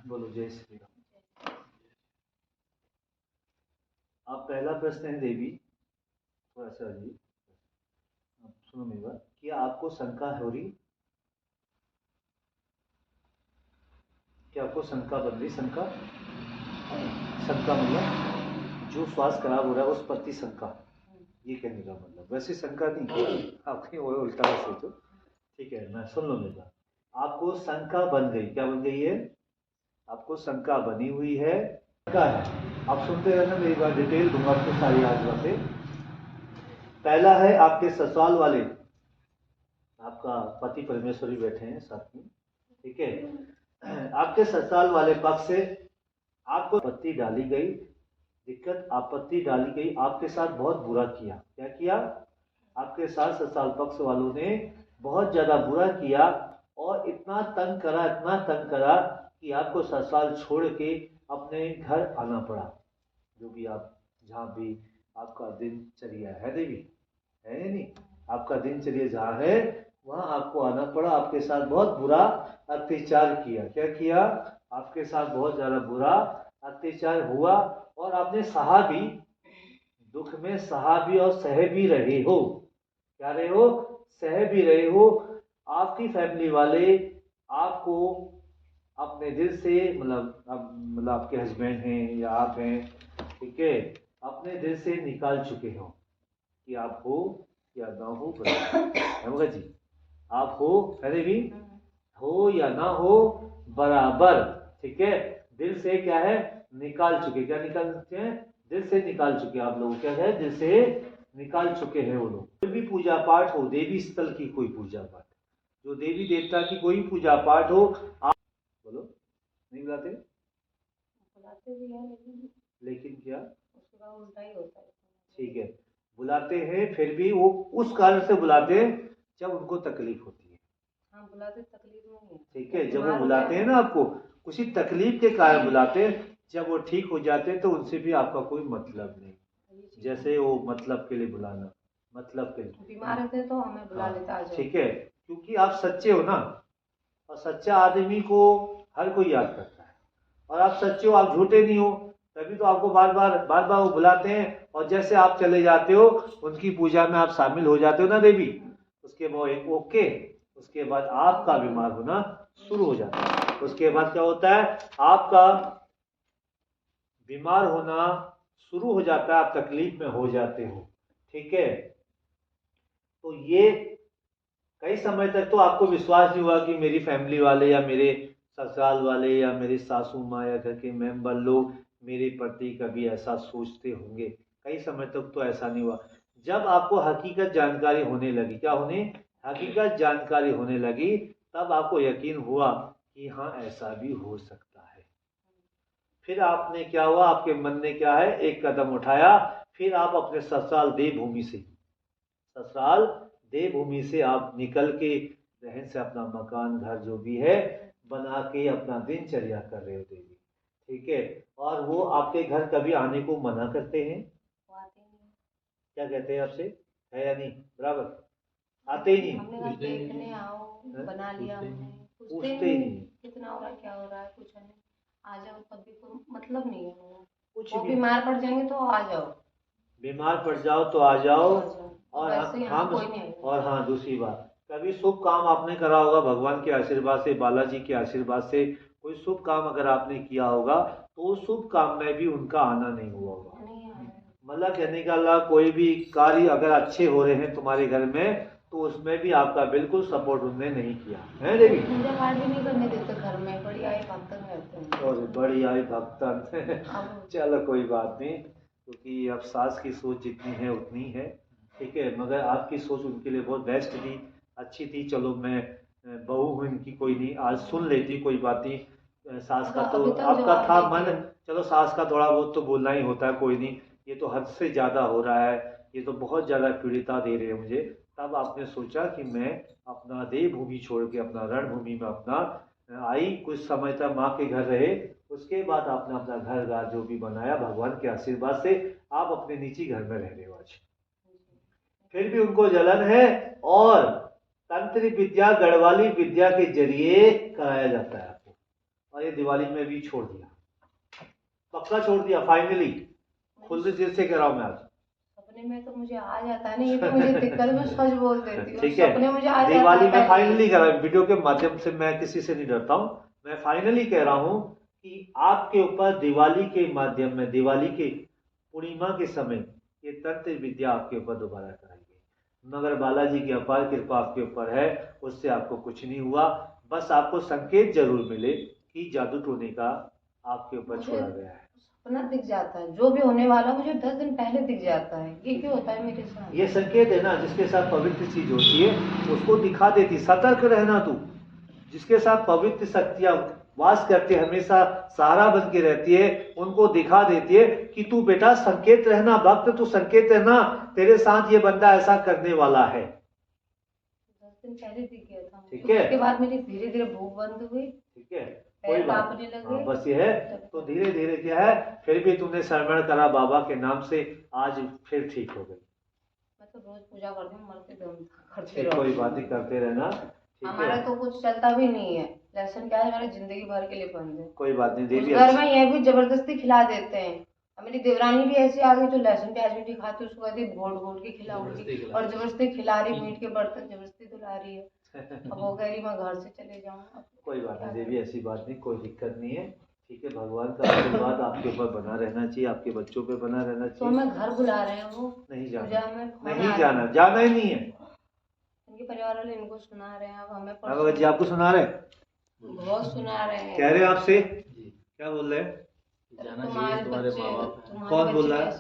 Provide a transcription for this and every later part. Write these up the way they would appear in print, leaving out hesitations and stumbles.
बोलो जय श्री राम। आप पहला प्रश्न है देवी, थोड़ा सा जी सुनो मेरी बात। क्या आपको शंका हो रही? क्या आपको शंका बन रही? शंका, शंका मतलब जो स्वास्थ्य खराब हो रहा है उस प्रति शंका, ये कहने का मतलब। वैसे शंका नहीं, आप कहीं और उल्टा ना सोचो। ठीक है, मैं सुन लो मेरी बात। आपको शंका बन गई, क्या बन गई है? आपको शंका बनी हुई है, शंका है। आप सुनते रहना मेरी बात, डिटेल दूंगा आपको सारी आज बातें। पहला है आपके ससुराल वाले, आपका पति परमेश्वरी बैठे हैं साथ में, ठीक है। आपके ससुराल वाले पक्ष से आपको आपत्ति डाली गई, दिक्कत आपत्ति डाली गई, आपके साथ बहुत बुरा किया। क्या किया? आपके साथ ससुराल पक्ष वालों ने बहुत ज्यादा बुरा किया और इतना तंग करा, इतना तंग करा कि आपको ससुराल छोड़ के अपने घर आना पड़ा। जो भी आप, जहाँ भी आपका दिनचर्या है देवी, है या नहीं, आपका दिनचर्या जहाँ है वहाँ आपको आना पड़ा। आपके साथ बहुत बुरा अत्याचार किया। क्या किया? आपके साथ बहुत ज्यादा बुरा अत्याचार हुआ और आपने सहा भी, दुख में सहा भी और सह भी रहे हो। क्या रहे हो? सह भी रहे हो। आपकी फैमिली वाले आपको अपने दिल से, मतलब आपके हस्बैंड हैं या आप हैं, ठीक है, अपने दिल से निकाल चुके हो कि आप हो या ना हो बराबर है जी। आप हो, अरे भी हो या ना हो बराबर, ठीक है। दिल से क्या है? निकाल चुके। क्या निकाल चुके हैं? दिल से निकाल चुके। आप लोग क्या है? दिल से निकाल चुके हैं वो लोग। कोई भी पूजा पाठ हो, देवी स्थल की कोई पूजा पाठ, जो देवी देवता की कोई पूजा पाठ हो, आप बोलो नहीं बुलाते? बुलाते भी हैं, लेकिन क्या उसका उल्टा ही होता है। ठीक है, बुलाते हैं, फिर भी वो उस कारण से बुलाते हैं जब उनको तकलीफ होती है। हाँ, बुलाते तकलीफ में ही है। ठीक है, जब वो बुलाते हैं ना आपको, किसी तकलीफ के कारण बुलाते हैं। जब वो ठीक हो जाते हैं तो उनसे भी आपका कोई मतलब नहीं। जैसे वो मतलब के लिए बुलाना, मतलब के लिए बीमार रहते तो हमें बुला लेता है। ठीक है, क्योंकि आप सच्चे हो ना, और सच्चा आदमी को हर कोई याद करता है। और आप सच्चे हो, आप झूठे नहीं हो, तभी तो आपको बार बार वो बुलाते हैं। और जैसे आप चले जाते हो, उनकी पूजा में आप शामिल हो जाते हो ना देवी, उसके बाद ओके, उसके बाद आपका बीमार होना शुरू हो जाता है। उसके बाद क्या होता है? आपका बीमार होना शुरू हो जाता है, आप तकलीफ में हो जाते हो। ठीक है, तो ये कई समय तक तो आपको विश्वास नहीं हुआ कि मेरी फैमिली वाले या मेरे ससुराल वाले या मेरी सासू माँ या घर के मेंबर लोग मेरे प्रति कभी ऐसा सोचते होंगे। कई समय तक तो ऐसा नहीं हुआ। जब आपको हकीकत जानकारी होने लगी, क्या होने? हकीकत जानकारी होने लगी, तब आपको यकीन हुआ कि हाँ ऐसा भी हो सकता है। फिर आपने क्या हुआ? आपके मन ने क्या है? एक कदम उठाया। फिर आप अपने ससुराल देवभूमि से, ससुराल देवभूमि से आप निकल के रहन से अपना मकान घर जो भी है बना के अपना दिनचर्या कर रहे हो देवी। ठीक है, और वो आपके घर कभी आने को मना करते हैं? क्या कहते हैं आपसे? है या नहीं? बराबर आते ही नहीं, देखने आओ, बना लिया हमने, पूछते ही नहीं कितना हो रहा है, क्या हो रहा है, कुछ नहीं, आ जाओ कभी, कोई मतलब नहीं है कुछ भी। बीमार पड़ जाएंगे तो आ जाओ, बीमार पड़ जाओ तो आ जाओ। और हम, और हाँ दूसरी बात, कभी शुभ काम आपने करा होगा भगवान के आशीर्वाद से, बालाजी के आशीर्वाद से, कोई शुभ काम अगर आपने किया होगा तो उस शुभ काम में भी उनका आना नहीं हुआ होगा। मतलब कहने का अल्लाह, कोई भी कार्य अगर अच्छे हो रहे हैं तुम्हारे घर में तो उसमें भी आपका बिल्कुल सपोर्ट उन्होंने नहीं किया है देवी। पूजा पाठ भी नहीं करने देते घर में, बड़ी आई भक्तन रहते हैं। और बड़ी आई भक्तन चलो कोई बात नहीं, क्योंकि अब सास की सोच जितनी है उतनी है। ठीक है, मगर आपकी सोच उनके लिए बहुत बेस्ट थी, अच्छी थी। चलो मैं बहू हूँ इनकी, कोई नहीं, आज सुन लेती, कोई बात नहीं। सास का तो आपका था मन, चलो सास का थोड़ा बहुत तो बोलना ही होता है, कोई नहीं। ये तो हद से ज्यादा हो रहा है, ये तो बहुत ज्यादा पीड़िता दे रहे हैं मुझे। तब आपने सोचा कि मैं अपना देवभूमि छोड़ के अपना रणभूमि में अपना आई, कुछ समय तक माँ के घर रहे। उसके बाद आपने अपना घर द्वार जो भी बनाया भगवान के आशीर्वाद से, आप अपने निजी घर में रह रहे हो आज। फिर भी उनको जलन है, और तंत्र विद्या, गढ़वाली विद्या के जरिए कराया जाता है आपको। और ये दिवाली में भी छोड़ दिया, पक्का छोड़ दिया फाइनली। खुले दिल से कह रहा हूँ मैं आज। सपने में तो मुझे आ जाता है ना, ये तो मुझे दिक्कत, मैं सच बोल देती हूँ। ठीक है, सपने मुझे आ दिवाली जाता है में फाइनली कह रहा हूँ, वीडियो के माध्यम से मैं किसी से नहीं डरता हूँ, मैं फाइनली कह रहा हूँ कि आपके ऊपर दिवाली के माध्यम में, दिवाली के पूर्णिमा के समय ये तंत्र विद्या आपके ऊपर दोबारा कराएंगे। मगर बालाजी की अपार कृपा आपके ऊपर है, उससे आपको कुछ नहीं हुआ। बस आपको संकेत जरूर मिले कि जादू टोने का आपके ऊपर छोड़ा गया है। सपना दिख जाता है, जो भी होने वाला मुझे 10 दिन पहले दिख जाता है। ये क्यों होता है मेरे साथ? ये संकेत है ना, जिसके साथ पवित्र चीज होती है उसको दिखा देती। सतर्क रहना तू, जिसके साथ पवित्र शक्तियां वास करती है, हमेशा सहारा बन के रहती है, उनको दिखा देती है कि तू बेटा संकेत रहना, भक्त तू संकेत रहना, तेरे साथ ये बंदा ऐसा करने वाला है। 10 दिन पहले दिख गया था, ठीक है। उसके बाद मेरी धीरे धीरे भूख बंद हुई, ठीक है, कोई बात लगे। हाँ, बस ये है। तो धीरे धीरे क्या है, फिर भी तूने शरण करा बाबा के नाम से, आज फिर ठीक हो गई। मैं तो रोज पूजा करती हूँ, मरते दम तक करते ठीक, रहो। कोई बात नहीं, करते रहना। हमारा तो कुछ चलता भी नहीं है, लहसुन प्याज हमारे जिंदगी भर के लिए बंद है। कोई बात नहीं, देवी घर में ये भी जबरदस्ती खिला देते हैं। अब मेरी देवरानी भी ऐसी आ गई जो लहसुन प्याज भी नहीं खाती, उसको कहती घोट घोट के खिलाऊंगी, और जबरदस्ती खिला रही, मीट के बर्तन जबरदस्ती धुला रही है। अब वो कह रही मैं घर से चले जाऊँ। कोई बात नहीं देवी, ऐसी बात नहीं, कोई दिक्कत नहीं है। ठीक है, भगवान का आशीर्वाद आपके ऊपर बना रहना चाहिए, आपके बच्चों पे बना रहना चाहिए। तो हमें घर बुला रहे हैं, वो नहीं जाना, नहीं जाना, जाना ही नहीं है। इनके परिवार वाले इनको सुना रहे हैं, अब हमें भगत जी आपको सुना रहे, बहुत सुना रहे हैं, कह रहे हैं आपसे। क्या बोल रहे हैं? जाना चाहिए, तुम्हारे माँ बाप हैं। कौन बोल रहा है?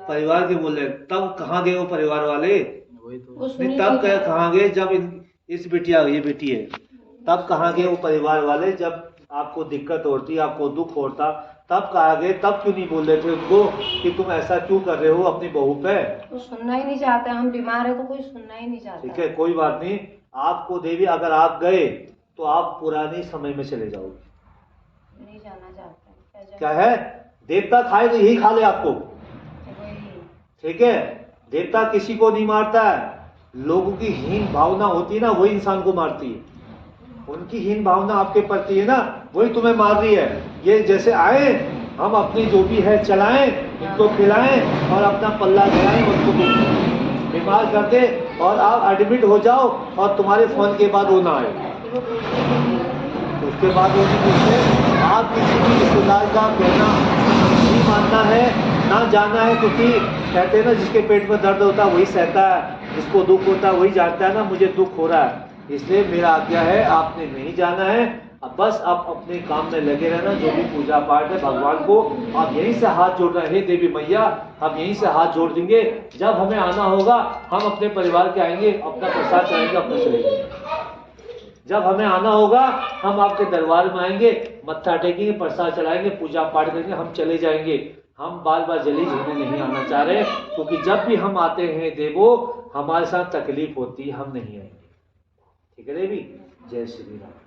परिवार के बोल रहे हैं। तब कहाँ गए वो परिवार वाले? वही तो नहीं, तब कहाँ गए जब इस बिटिया, ये बेटी है, तब कहाँ गए वो परिवार वाले? जब आपको दिक्कत होती, आपको दुख होता, तब कहा गए? तब क्यों नहीं बोल रहे थे उनको कि तुम ऐसा क्यों कर रहे हो अपनी बहू पे? तो सुनना ही नहीं चाहते, हम बीमार है तो कोई सुनना ही नहीं चाहता। ठीक है, कोई बात नहीं। आपको देवी, अगर आप गए तो आप पुराने समय में चले जाओगे। नहीं जाना चाहते। क्या है, देवता खाए तो यही खा ले आपको। ठीक है, देवता किसी को नहीं मारता है, लोगों की हीन भावना होती है ना, वही इंसान को मारती है। उनकी हीन भावना आपके प्रति है ना, वही तुम्हें मार रही है। ये जैसे आए, हम अपनी जो भी है चलाएं, इनको खिलाएं और अपना पल्ला गिराएं, उनको बीमार कर दे और आप एडमिट हो जाओ और तुम्हारे फोन के बाद वो ना आए। उसके बाद वो नहीं, आप किसी भी रिश्तेदार का कहना नहीं मानना है, ना जाना है, क्योंकि कहते हैं ना जिसके पेट में दर्द होता है वही सहता है, जिसको दुख होता है वही जानता है ना मुझे दुख हो रहा है। इसलिए मेरा आज्ञा है, आपने नहीं जाना है। अब बस आप अपने काम में लगे रहना, जो भी पूजा पाठ है भगवान को आप यहीं से हाथ जोड़ रहे हैं। देवी मैया, हम यहीं से हाथ जोड़ देंगे, जब हमें आना होगा हम अपने परिवार के आएंगे, अपना प्रसाद चढ़ाएंगे, अपना चले जाएंगे। जब हमें आना होगा हम आपके दरबार में आएंगे, मत्था टेकेंगे, प्रसाद चढ़ाएंगे, पूजा पाठ करेंगे, हम चले जाएंगे। हम बार बार जलीज होने नहीं आना चाह रहे, क्योंकि जब भी हम आते हैं देवो, हमारे साथ तकलीफ होती है, हम नहीं आएंगे। ठीक है देवी, जय श्री राम।